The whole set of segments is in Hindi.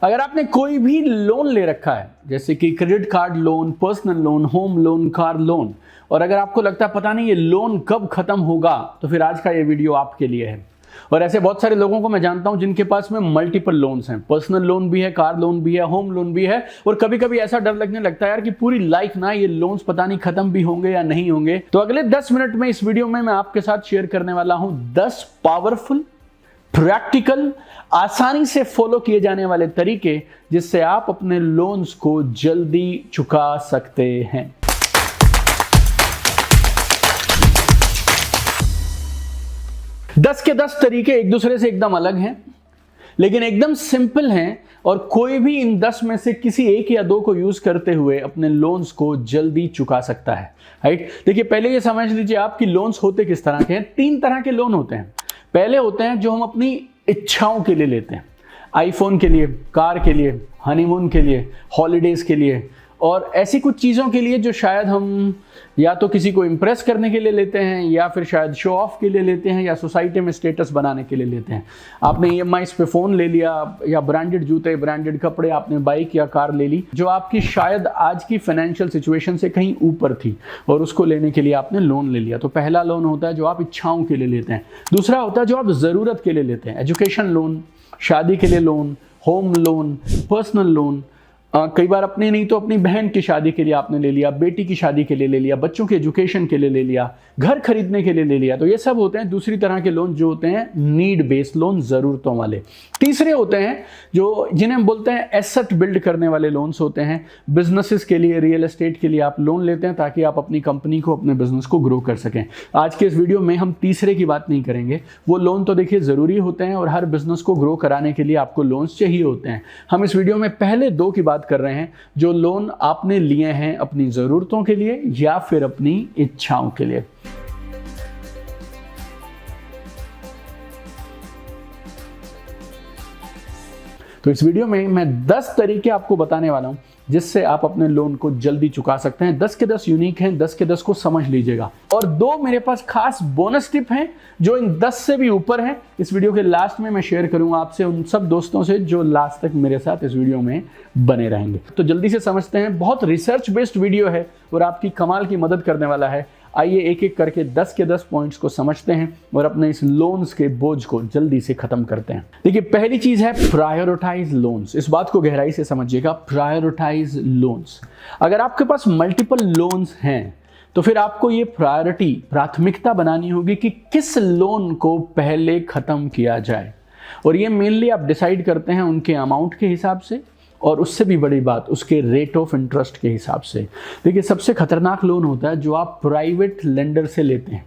अगर आपने कोई भी लोन ले रखा है, जैसे कि credit card loan, personal loan, home loan, car loan, और अगर आपको लगता है पता नहीं ये लोन कब खत्म होगा, तो फिर आज का ये वीडियो आपके लिए है। और ऐसे बहुत सारे लोगों को मैं जानता हूं जिनके पास में मल्टीपल लोन्स हैं, पर्सनल लोन भी है, कार लोन भी है, होम लोन भी है, और कभी कभी ऐसा डर लगने लगता है यार कि पूरी लाइफ ना ये लोन्स पता नहीं खत्म भी होंगे या नहीं होंगे। तो अगले 10 मिनट में इस वीडियो में मैं आपके साथ शेयर करने वाला हूं 10 पावरफुल, प्रैक्टिकल, आसानी से फॉलो किए जाने वाले तरीके जिससे आप अपने लोन्स को जल्दी चुका सकते हैं। दस के 10 तरीके एक दूसरे से एकदम अलग हैं, लेकिन एकदम सिंपल हैं, और कोई भी इन 10 में से किसी एक या दो को यूज करते हुए अपने लोन्स को जल्दी चुका सकता है। राइट, देखिए पहले ये समझ लीजिए आपकी लोन्स होते किस तरह के हैं। 3 तरह के लोन होते हैं। पहले होते हैं जो हम अपनी इच्छाओं के लिए लेते हैं, आईफोन के लिए, कार के लिए, हनीमून के लिए, हॉलीडेज के लिए, और ऐसी कुछ चीज़ों के लिए जो शायद हम या तो किसी को इम्प्रेस करने के लिए लेते हैं, या फिर शायद शो ऑफ के लिए लेते हैं, या सोसाइटी में स्टेटस बनाने के लिए लेते हैं। आपने EMIs पे फ़ोन ले लिया, या ब्रांडेड जूते, ब्रांडेड कपड़े, आपने बाइक या कार ले ली जो आपकी शायद आज की फाइनेंशियल सिचुएशन से कहीं ऊपर थी, और उसको लेने के लिए आपने लोन ले लिया। तो पहला लोन होता है जो आप इच्छाओं के लिए लेते हैं। दूसरा होता है जो आप ज़रूरत के लिए लेते हैं, एजुकेशन लोन, शादी के लिए loan, home loan, personal loan. कई बार अपनी नहीं तो अपनी बहन की शादी के लिए आपने ले लिया, बेटी की शादी के लिए ले लिया, बच्चों के एजुकेशन के लिए ले लिया, घर खरीदने के लिए ले लिया। तो ये सब होते हैं दूसरी तरह के लोन जो होते हैं नीड बेस्ड लोन, ज़रूरतों वाले। तीसरे होते हैं जो जिन्हें हम बोलते हैं एसेट बिल्ड करने वाले लोन्स होते हैं। बिजनेसेस के लिए, रियल एस्टेट के लिए आप लोन लेते हैं ताकि आप अपनी कंपनी को, अपने बिजनेस को ग्रो कर सकें। आज के इस वीडियो में हम तीसरे की बात नहीं करेंगे। वो लोन तो देखिए ज़रूरी होते हैं और हर बिजनेस को ग्रो कराने के लिए आपको लोन्स चाहिए होते हैं। हम इस वीडियो में पहले 2 की बात कर रहे हैं जो लोन आपने लिए हैं अपनी ज़रूरतों के लिए या फिर अपनी इच्छाओं के लिए। तो इस वीडियो में मैं 10 तरीके आपको बताने वाला हूं जिससे आप अपने लोन को जल्दी चुका सकते हैं। 10 के 10 यूनिक हैं, 10 के 10 को समझ लीजिएगा। और 2 मेरे पास खास बोनस टिप हैं जो इन 10 से भी ऊपर हैं। इस वीडियो के लास्ट में मैं शेयर करूंगा आपसे उन सब दोस्तों से जो लास्ट तक मेरे साथ इस वीडियो में बने रहेंगे। तो जल्दी से समझते हैं। बहुत रिसर्च बेस्ड वीडियो है और आपकी कमाल की मदद करने वाला है। आइए एक एक करके 10 के 10 पॉइंट्स को समझते हैं और अपने इस लोन्स के बोझ को जल्दी से खत्म करते हैं। देखिए पहली चीज है प्रायोरिटाइज लोन्स। इस बात को गहराई से समझिएगा, प्रायोरिटाइज लोन्स। अगर आपके पास मल्टीपल लोन्स हैं तो फिर आपको ये प्राथमिकता बनानी होगी कि किस लोन को पहले खत्म किया जाए, और ये मेनली आप डिसाइड करते हैं उनके अमाउंट के हिसाब से, और उससे भी बड़ी बात उसके रेट ऑफ इंटरेस्ट के हिसाब से। देखिए सबसे खतरनाक लोन होता है जो आप प्राइवेट लेंडर से लेते हैं।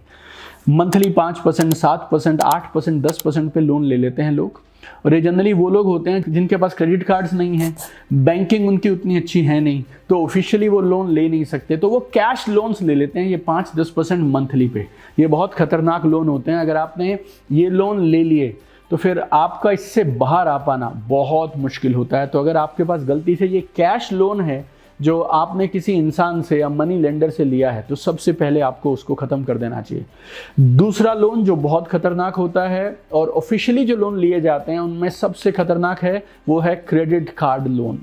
मंथली 5%, 7%, 8%, 10% पे लोन ले लेते हैं लोग, और ये जनरली वो लोग होते हैं जिनके पास क्रेडिट कार्ड्स नहीं हैं, बैंकिंग उनकी उतनी अच्छी है नहीं, तो ऑफिशियली वो लोन ले नहीं सकते, तो वो कैश लोन्स ले लेते हैं ये 5-10% मंथली पे। ये बहुत खतरनाक लोन होते हैं। अगर आपने ये लोन ले लिए तो फिर आपका इससे बाहर आ पाना बहुत मुश्किल होता है। तो अगर आपके पास गलती से ये कैश लोन है जो आपने किसी इंसान से या मनी लेंडर से लिया है, तो सबसे पहले आपको उसको ख़त्म कर देना चाहिए। दूसरा लोन जो बहुत खतरनाक होता है और ऑफिशियली जो लोन लिए जाते हैं उनमें सबसे खतरनाक है, वो है credit card loan.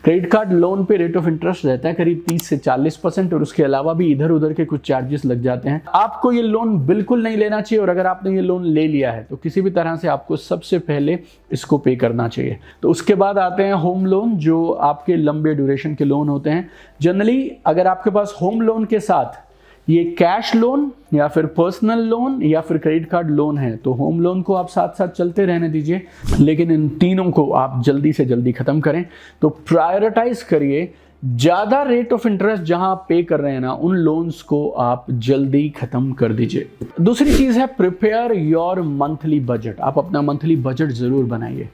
Credit card loan पे रेट ऑफ इंटरेस्ट रहता है करीब 30 से 40%, और उसके अलावा भी इधर उधर के कुछ चार्जेस लग जाते हैं। आपको ये लोन बिल्कुल नहीं लेना चाहिए, और अगर आपने ये लोन ले लिया है तो किसी भी तरह से आपको सबसे पहले इसको पे करना चाहिए। तो उसके बाद आते हैं होम लोन, जो आपके लंबे ड्यूरेशन के लोन होते हैं। जनरली अगर आपके पास होम लोन के साथ ये कैश लोन या फिर पर्सनल लोन या फिर क्रेडिट कार्ड लोन है, तो होम लोन को आप साथ साथ चलते रहने दीजिए, लेकिन इन तीनों को आप जल्दी से जल्दी खत्म करें। तो प्रायोरिटाइज करिए, ज़्यादा रेट ऑफ इंटरेस्ट जहां आप पे कर रहे हैं ना, उन लोन्स को आप जल्दी खत्म कर दीजिए। दूसरी चीज़ है प्रिपेयर योर मंथली बजट। आप अपना मंथली बजट ज़रूर बनाइए।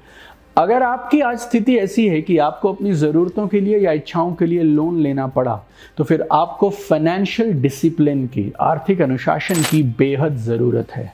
अगर आपकी आज स्थिति ऐसी है कि आपको अपनी ज़रूरतों के लिए या इच्छाओं के लिए लोन लेना पड़ा, तो फिर आपको फाइनेंशियल डिसिप्लिन की, आर्थिक अनुशासन की बेहद ज़रूरत है।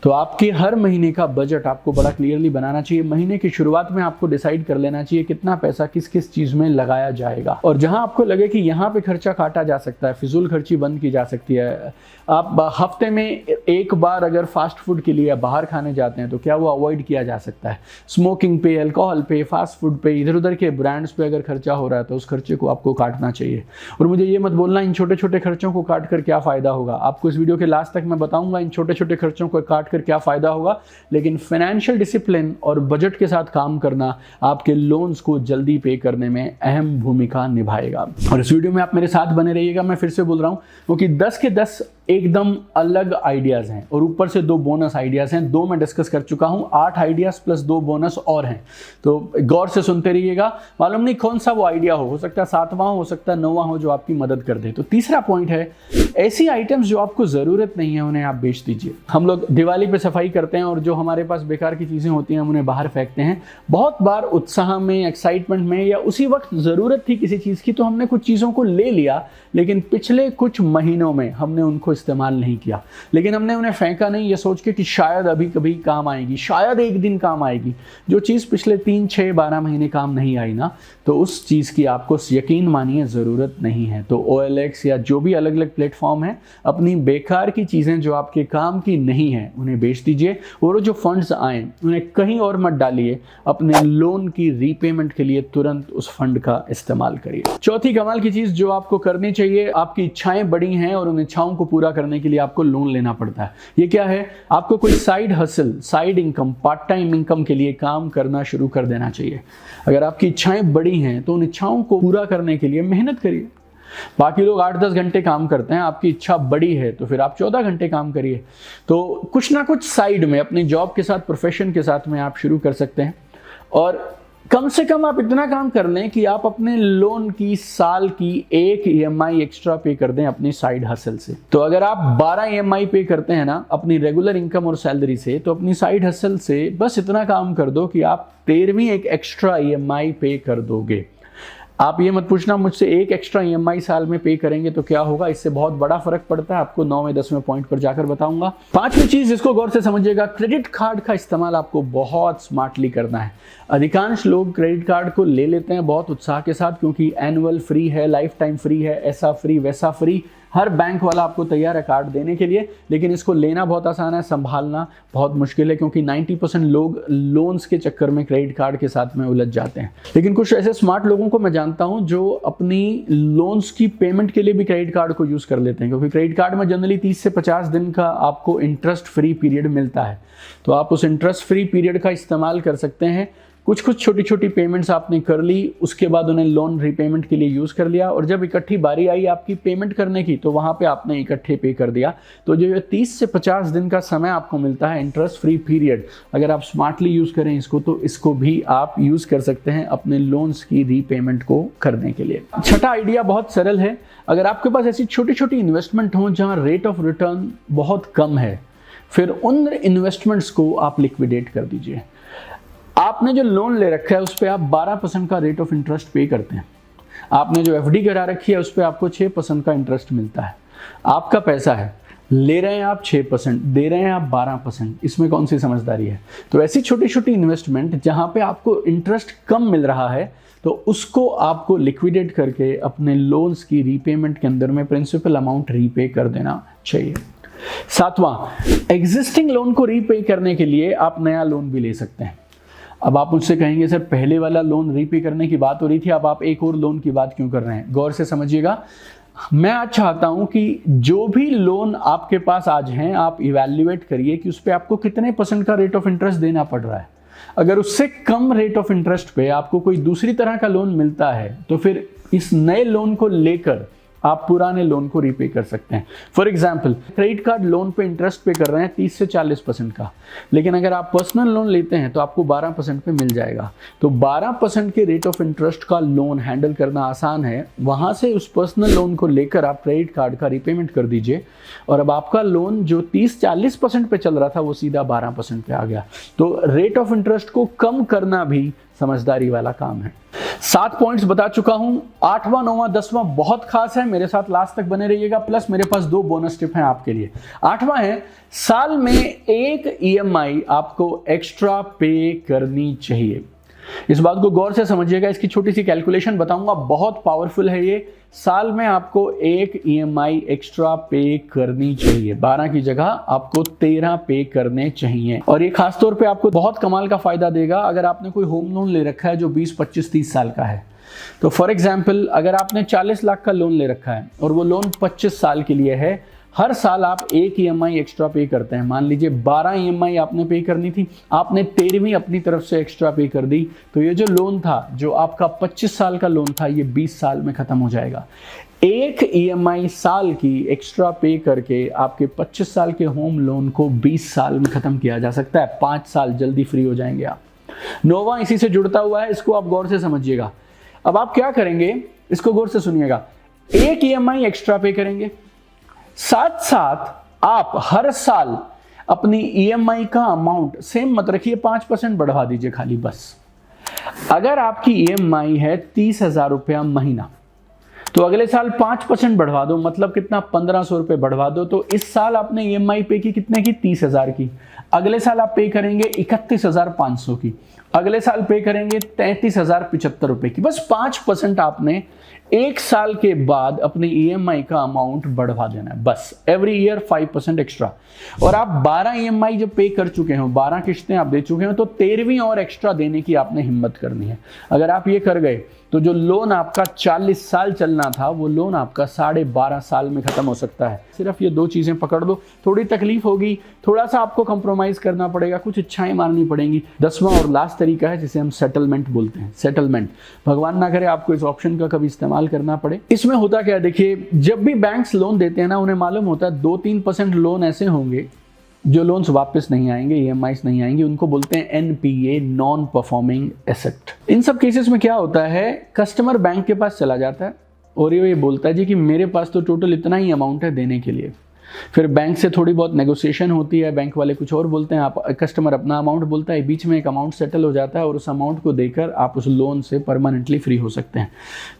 तो आपके हर महीने का बजट आपको बड़ा क्लियरली बनाना चाहिए। महीने की शुरुआत में आपको डिसाइड कर लेना चाहिए कितना पैसा किस किस चीज़ में लगाया जाएगा, और जहां आपको लगे कि यहाँ पे खर्चा काटा जा सकता है, फिजूल खर्ची बंद की जा सकती है। आप हफ्ते में एक बार अगर फास्ट फूड के लिए बाहर खाने जाते हैं तो क्या वो अवॉइड किया जा सकता है। स्मोकिंग पे, अल्कोहल पे, फास्ट फूड पे, इधर उधर के ब्रांड्स पे अगर खर्चा हो रहा है तो उस खर्चे को आपको काटना चाहिए। और मुझे ये मत बोलना इन छोटे छोटे खर्चों को काट कर क्या फ़ायदा होगा। आपको इस वीडियो के लास्ट तक मैं बताऊंगा इन छोटे छोटे खर्चों को काट कर क्या फ़ायदा होगा, लेकिन फाइनेंशियल डिसिप्लिन और बजट के साथ काम करना आपके लोन्स को जल्दी पे करने में अहम भूमिका निभाएगा। और इस वीडियो में आप मेरे साथ बने रहिएगा। मैं फिर से बोल रहा हूँ क्योंकि 10 के 10 एकदम अलग आइडियाज़ हैं और ऊपर से 2 बोनस आइडियाज़ हैं। 2 मैं डिस्कस कर चुका हूँ, 8 आइडियाज़ प्लस 2 बोनस और हैं, तो गौर से सुनते रहिएगा। मालूम नहीं कौन सा वो आइडिया हो सकता है 7वां हो सकता है 9वां हो जो आपकी मदद कर दे। तो तीसरा पॉइंट है, ऐसी आइटम्स जो आपको ज़रूरत नहीं है उन्हें आप बेच दीजिए। हम लोग दिवाली पे सफाई करते हैं और जो हमारे पास बेकार की चीज़ें होती हैं हम उन्हें बाहर फेंकते हैं। बहुत बार उत्साह में, एक्साइटमेंट में या उसी वक्त ज़रूरत थी किसी चीज़ की तो हमने कुछ चीज़ों को ले लिया, लेकिन पिछले कुछ महीनों में हमने उनको इस्तेमाल नहीं किया। लेकिन हमने उन्हें फेंका नहीं ये सोच के कि शायद अभी कभी काम आएगी, शायद एक दिन काम आएगी। जो चीज़ पिछले 3, 6, 12 महीने काम नहीं आई ना, तो उस चीज़ की आपको यकीन मानिए ज़रूरत नहीं है। तो OLX या जो भी अलग अलग प्लेटफॉर्म है, अपनी बेकार की चीज़ें जो आपके काम की नहीं है उन्हें बेच दीजिए और जो फंड्स आए उन्हें कहीं और मत डालिए। अपने लोन की रीपेमेंट के लिए तुरंत उस फंड का इस्तेमाल करिए। चौथी कमाल की चीज़ जो आपको करनी चाहिए, आपकी इच्छाएं बड़ी हैं और उन इच्छाओं को पूरा करने के लिए आपको लोन लेना पड़ता है। ये क्या है? आपको कोई side hustle, side income, part time income के लिए काम करना शुरू कर देना चाहिए। अगर आपकी इच्छाएं बड़ी हैं तो उन इच्छाओं को पूरा करने के लिए मेहनत करिए। बाकी लोग 8-10 घंटे काम करते हैं, आपकी इच्छा बड़ी है तो फिर आप 14 घंटे काम करिए। तो कुछ ना कुछ साइड में अपनी जॉब के साथ, प्रोफेशन के साथ में आप शुरू कर सकते हैं। और कम से कम आप इतना काम कर लें कि आप अपने लोन की साल की 1 EMI एक्स्ट्रा पे कर दें अपनी साइड हसल से। तो अगर आप 12 EMI पे करते हैं ना अपनी रेगुलर इनकम और सैलरी से, तो अपनी साइड हसल से बस इतना काम कर दो कि आप 13वीं एक एक्स्ट्रा EMI पे कर दोगे। आप ये मत पूछना मुझसे 1 एक्स्ट्रा EMI साल में पे करेंगे तो क्या होगा, इससे बहुत बड़ा फर्क पड़ता है। आपको 9वें 10वें पॉइंट पर जाकर बताऊंगा। 5वीं चीज जिसको गौर से समझिएगा, क्रेडिट कार्ड का इस्तेमाल आपको बहुत स्मार्टली करना है। अधिकांश लोग क्रेडिट कार्ड को ले लेते हैं बहुत उत्साह के साथ क्योंकि एनुअल फ्री है, लाइफ टाइम फ्री है, ऐसा फ्री वैसा फ्री, हर बैंक वाला आपको तैयार है कार्ड देने के लिए। लेकिन इसको लेना बहुत आसान है, संभालना बहुत मुश्किल है क्योंकि 90% लोग लोन्स के चक्कर में क्रेडिट कार्ड के साथ में उलझ जाते हैं। लेकिन कुछ ऐसे स्मार्ट लोगों को मैं जानता हूं जो अपनी लोन्स की पेमेंट के लिए भी क्रेडिट कार्ड को यूज़ कर लेते हैं क्योंकि क्रेडिट कार्ड में जनरली 30 से 50 दिन का आपको इंटरेस्ट फ्री पीरियड मिलता है। तो आप उस इंटरेस्ट फ्री पीरियड का इस्तेमाल कर सकते हैं। कुछ छोटी छोटी पेमेंट्स आपने कर ली, उसके बाद उन्हें लोन रीपेमेंट के लिए यूज़ कर लिया और जब इकट्ठी बारी आई आपकी पेमेंट करने की तो वहाँ पे आपने इकट्ठे पे कर दिया। तो जो ये 30 से 50 दिन का समय आपको मिलता है इंटरेस्ट फ्री पीरियड, अगर आप स्मार्टली यूज़ करें इसको तो इसको भी आप यूज़ कर सकते हैं अपने लोन्स की रीपेमेंट को करने के लिए। छठा आइडिया बहुत सरल है। अगर आपके पास ऐसी छोटी छोटी इन्वेस्टमेंट हों जहाँ रेट ऑफ रिटर्न बहुत कम है, फिर उन इन्वेस्टमेंट्स को आप लिक्विडेट कर दीजिए। आपने जो लोन ले रखा है उस पर आप 12% का रेट ऑफ इंटरेस्ट पे करते हैं। आपने जो FD करा रखी है उस पर आपको 6% का इंटरेस्ट मिलता है। आपका पैसा है, ले रहे हैं आप 6%, दे रहे हैं आप 12%, इसमें कौन सी समझदारी है? तो ऐसी छोटी छोटी इन्वेस्टमेंट जहाँ पे आपको इंटरेस्ट कम मिल रहा है तो उसको आपको लिक्विडेट करके अपने लोन्स की रीपेमेंट के अंदर में प्रिंसिपल अमाउंट रीपे कर देना चाहिए। 7वां, एग्जिस्टिंग लोन को रीपे करने के लिए आप नया लोन भी ले सकते हैं। अब आप मुझसे कहेंगे सर पहले वाला लोन रीपे करने की बात हो रही थी, अब आप एक और लोन की बात क्यों कर रहे हैं? गौर से समझिएगा। मैं आज चाहता हूं कि जो भी लोन आपके पास आज हैं आप इवैल्यूएट करिए कि उस पर आपको कितने % का रेट ऑफ इंटरेस्ट देना पड़ रहा है। अगर उससे कम रेट ऑफ इंटरेस्ट पे आपको कोई दूसरी तरह का लोन मिलता है तो फिर इस नए लोन को लेकर आप पुराने लोन को रीपे कर सकते हैं। For example, credit card loan पे इंटरेस्ट पे कर रहे हैं 30 से 40% का, लेकिन अगर आप पर्सनल लोन लेते हैं तो आपको 12% पे मिल जाएगा। तो 12% के रेट ऑफ इंटरेस्ट का लोन हैंडल करना आसान है। वहाँ से उस पर्सनल लोन को लेकर आप क्रेडिट कार्ड का रीपेमेंट कर दीजिए और अब आपका लोन जो 30-40% पे चल रहा था वो सीधा 12% पे आ गया। तो रेट ऑफ इंटरेस्ट को कम करना भी समझदारी वाला काम है। 7 पॉइंट्स बता चुका हूं। 8वां 9वां 10वां बहुत खास है, मेरे साथ लास्ट तक बने रहिएगा। प्लस मेरे पास 2 बोनस टिप हैं आपके लिए। 8वां है, साल में एक EMI आपको एक्स्ट्रा पे करनी चाहिए। इस बात को गौर से समझिएगा, इसकी छोटी सी कैलकुलेशन बताऊंगा, बहुत पावरफुल है ये। साल में आपको एक EMI एक्स्ट्रा पे करनी चाहिए। 12 की जगह आपको 13 पे करने चाहिए। और ये खासतौर पे आपको बहुत कमाल का फायदा देगा अगर आपने कोई होम लोन ले रखा है जो 20, 25, 30 साल का है। तो फॉर एग्जाम्पल अगर आपने 40 लाख का लोन ले रखा है और वो लोन 25 साल के लिए है, हर साल आप एक EMI एक्स्ट्रा पे करते हैं। मान लीजिए 12 EMI आपने पे करनी थी, आपने 13वीं अपनी तरफ से एक्स्ट्रा पे कर दी, तो ये जो लोन था, जो आपका 25 साल का लोन था, ये 20 साल में खत्म हो जाएगा। एक EMI साल की एक्स्ट्रा पे करके आपके 25 साल के होम लोन को 20 साल में खत्म किया जा सकता है। 5 साल जल्दी फ्री हो जाएंगे आप। 9वां इसी से जुड़ता हुआ है, इसको आप गौर से समझिएगा। अब आप क्या करेंगे, इसको गौर से सुनिएगा। एक EMI एक्स्ट्रा पे करेंगे, साथ साथ आप हर साल अपनी EMI का अमाउंट सेम मत रखिए, 5% बढ़वा दीजिए खाली बस। अगर आपकी EMI है 30,000 रुपया महीना, तो अगले साल 5% बढ़वा दो, मतलब कितना, 1500 रुपये बढ़वा दो। तो इस साल आपने EMI पे की कितने की, 30,000 की। अगले साल आप पे करेंगे 31,500 की। अगले साल पे करेंगे 33,075 रुपये की। बस 5% आपने एक साल के बाद अपनी EMI का अमाउंट बढ़वा देना है, बस। Every year 5% extra. और आप 12 EMI जब पे कर चुके हो, 12 किश्तें आप दे चुके हो, तो 13वीं और एक्स्ट्रा देने की आपने हिम्मत करनी है। अगर आप ये कर गए तो जो लोन आपका 40 साल चलना था, वो लोन आपका 12.5 साल में खत्म हो सकता है। सिर्फ ये 2 चीजें पकड़ दो। थोड़ी तकलीफ होगी, थोड़ा सा आपको कंप्रोमाइज करना पड़ेगा, कुछ इच्छाएं मारनी पड़ेंगी। 10वां और लास्ट तरीका है जिसे हम सेटलमेंट बोलते हैं। सेटलमेंट, भगवान ना करे आपको इस ऑप्शन का कभी इस्तेमाल करना पड़े। इसमें होता क्या है, देखिए, जब भी बैंक्स लोन देते हैं ना, उन्हें मालूम होता है 2-3% लोन ऐसे होंगे जो लोन्स वापस नहीं आएंगे, EMIs नहीं आएंगे। उनको बोलते हैं NPA, नॉन परफॉर्मिंग एसेट। इन सब केसेस में क्या होता है, कस्टमर बैंक के पास चला जाता है और ये बोलता है जी कि मेरे पास तो टोटल इतना ही अमाउंट है देने के लिए। फिर बैंक से थोड़ी बहुत नेगोशिएशन होती है, बैंक वाले कुछ और बोलते हैं, आप कस्टमर अपना अमाउंट बोलता है, बीच में एक अमाउंट सेटल हो जाता है और उस अमाउंट को देकर आप उस लोन से परमानेंटली फ्री हो सकते हैं।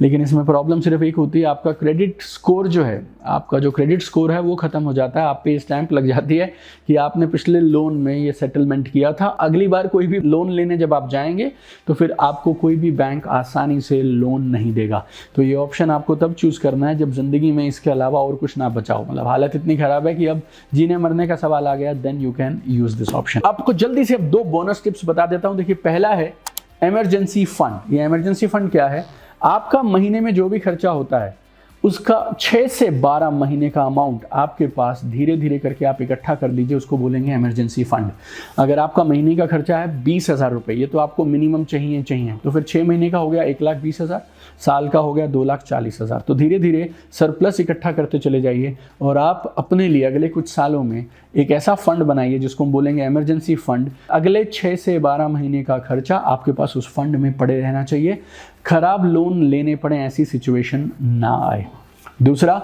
लेकिन इसमें प्रॉब्लम सिर्फ एक होती है, आपका क्रेडिट स्कोर जो है, आपका जो क्रेडिट स्कोर है वो खत्म हो जाता है। आप पे स्टैंप लग जाती है कि आपने पिछले लोन में ये सेटलमेंट किया था। अगली बार कोई भी लोन लेने जब आप जाएंगे तो फिर आपको कोई भी बैंक आसानी से लोन नहीं देगा। तो ये ऑप्शन आपको तब चूज करना है जब जिंदगी में इसके अलावा और कुछ ना बचाओ, मतलब हालत इतनी खराब है कि अब जीने मरने का सवाल आ गया, then you can use this option. आपको जल्दी से अब 2 बोनस टिप्स बता देता हूं। देखिए, पहला है इमरजेंसी फंड। ये इमरजेंसी फंड क्या है, आपका महीने में जो भी खर्चा होता है उसका 6 से 12 महीने का अमाउंट आपके पास धीरे धीरे करके आप इकट्ठा कर लीजिए, उसको बोलेंगे इमरजेंसी फंड। अगर आपका महीने का खर्चा है 20,000 रुपये, ये तो आपको मिनिमम चाहिए, तो फिर 6 महीने का हो गया 1,20,000, साल का हो गया 2,40,000। तो धीरे धीरे सरप्लस इकट्ठा करते चले जाइए और आप अपने लिए अगले कुछ सालों में एक ऐसा फंड बनाइए जिसको हम बोलेंगे इमरजेंसी फंड। अगले 6 से 12 महीने का खर्चा आपके पास उस फंड में पड़े रहना चाहिए, खराब लोन लेने पड़े ऐसी सिचुएशन ना आए। दूसरा,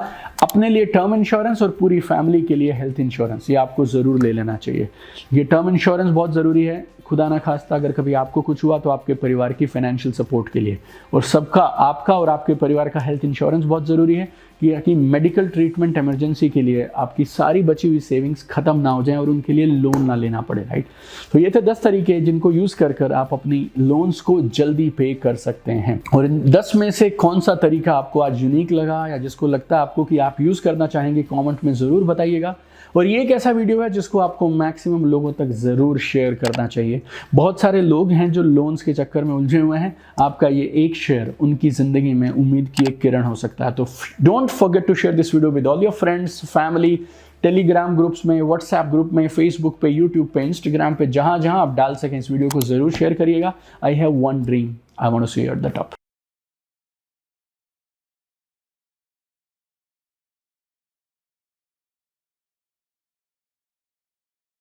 अपने लिए टर्म इंश्योरेंस और पूरी फैमिली के लिए हेल्थ इंश्योरेंस, ये आपको ज़रूर ले लेना चाहिए। ये टर्म इंश्योरेंस बहुत ज़रूरी है, खुदा ना खास्ता अगर कभी आपको कुछ हुआ तो आपके परिवार की फाइनेंशियल सपोर्ट के लिए। और सबका, आपका और आपके परिवार का हेल्थ इंश्योरेंस बहुत ज़रूरी है कि मेडिकल ट्रीटमेंट इमरजेंसी के लिए आपकी सारी बची हुई सेविंग्स खत्म ना हो जाएं और उनके लिए लोन ना लेना पड़े, राइट। तो ये थे 10 तरीके जिनको यूज़ कर आप अपनी लोन्स को जल्दी पे कर सकते हैं। और इन 10 में से कौन सा तरीका आपको आज यूनिक लगा या जिसको लगता है आपको कि आप यूज़ करना चाहेंगे, कॉमेंट में ज़रूर बताइएगा। और ये एक ऐसा वीडियो है जिसको आपको मैक्सिमम लोगों तक ज़रूर शेयर करना चाहिए। बहुत सारे लोग हैं जो लोन्स के चक्कर में उलझे हुए हैं, आपका ये एक शेयर उनकी ज़िंदगी में उम्मीद की एक किरण हो सकता है। तो don't forget to share this video with all your friends, family, Telegram groups में, व्हाट्सएप ग्रुप में, फेसबुक पे, यूट्यूब पे, इंस्टाग्राम पे, जहाँ जहाँ आप डाल सकें इस वीडियो को ज़रूर शेयर करिएगा। I have one dream, I want to see you at the top.